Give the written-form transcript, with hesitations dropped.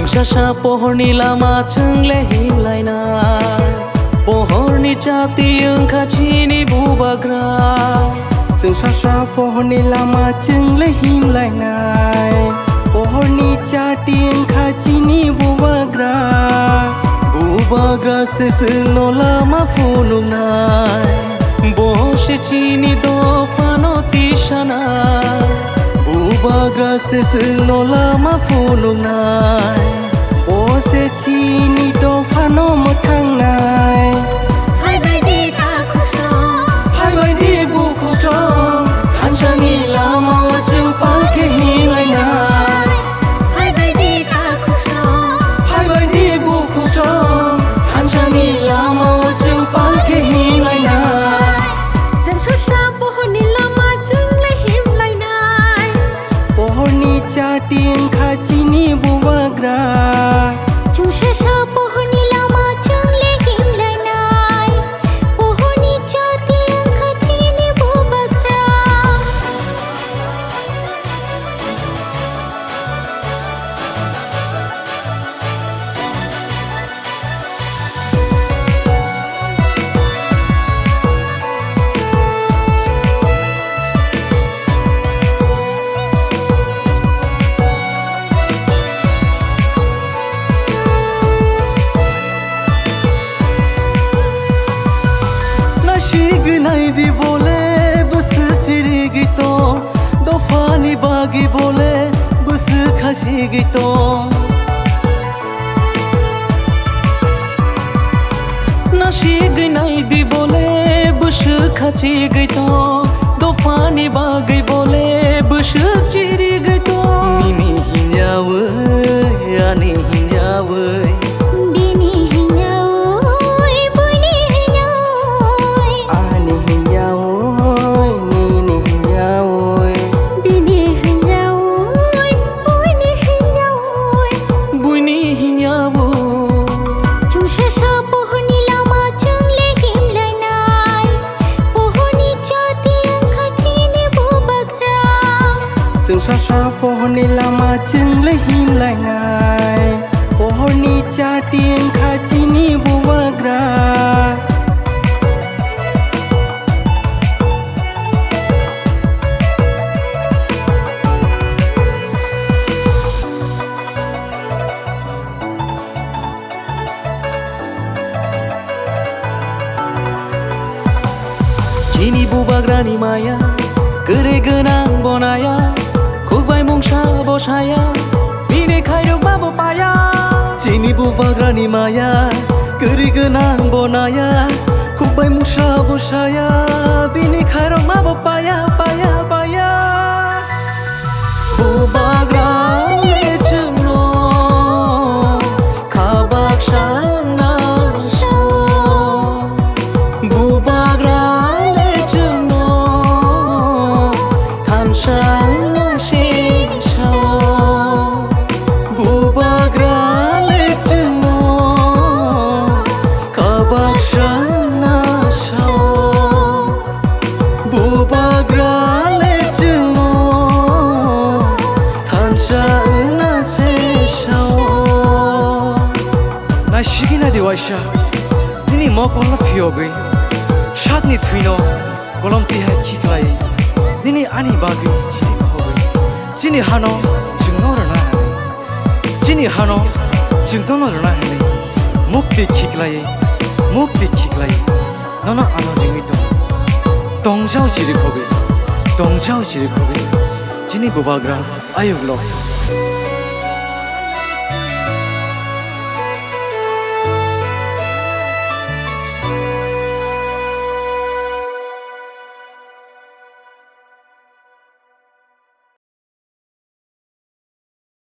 जोंसासा pohorनि लामा जोंले हिमलायनाय pohorनि जाति ओंखाथिनि बुबाग्रा जोंसासा pohorनि लामा जोंले हिमलायनाय pohorनि जाति ओंखाथिनि बुबाग्रा सेसोंनो लामा फुलुंनाय बसेथिनि दफानो तिसानाय बुबाग्रा सेसोंनो लामा फुलुंनाय बसेथिनि दफानो मोथांनाय हायबायदि बुखुथं खानसानि लामायाव जों पालके हिमलायनाय हायबायदि बुखुथं खानसानि लामायाव जों पालके हिमलायनाय जोंसासा pohorनि लामा जोंले हिमलायनाय pohorनि जाति ओंखाथिनि बुबाग्रा जोंसासा pohorनि लामा जोंले हिमलायनाय pohorनि जाति ओंखाथिनि बुबाग्रा नायदि बोले बोसो चिरि गित दफानि बागि बोले बोसो खासि गित नायदि बोले बोसो खाथि गैत दफानि बागै बोले बोसो चिरि गैत मिनि हिन्जावै आनि हिन्जावै जोंसासा pohorनि लामा जोंले हिमलायनाय pohorनि जाति ओंखाथिनि बुबाग्रा चिनि बुबाग्रानि माया गोरै गोनां बनाया खुबाय मुंसा बसाया बिनिखाय रुबाबो पाया चिनि बुबाग्रानि माया गोरै गोनां बनाया खुबाय मुंसा बसाया बिनिखाय रुबाबो पाया बुबाग्रा Naishigina waisha nini mo kola fiobe shatni thuino kolom tiha khiklai nini ani bagi chini khobe chini hano jingno rana chini hano jingno rana mukti khiklai nana ano limito tongjao chiri khobe chini bubagra ayuglo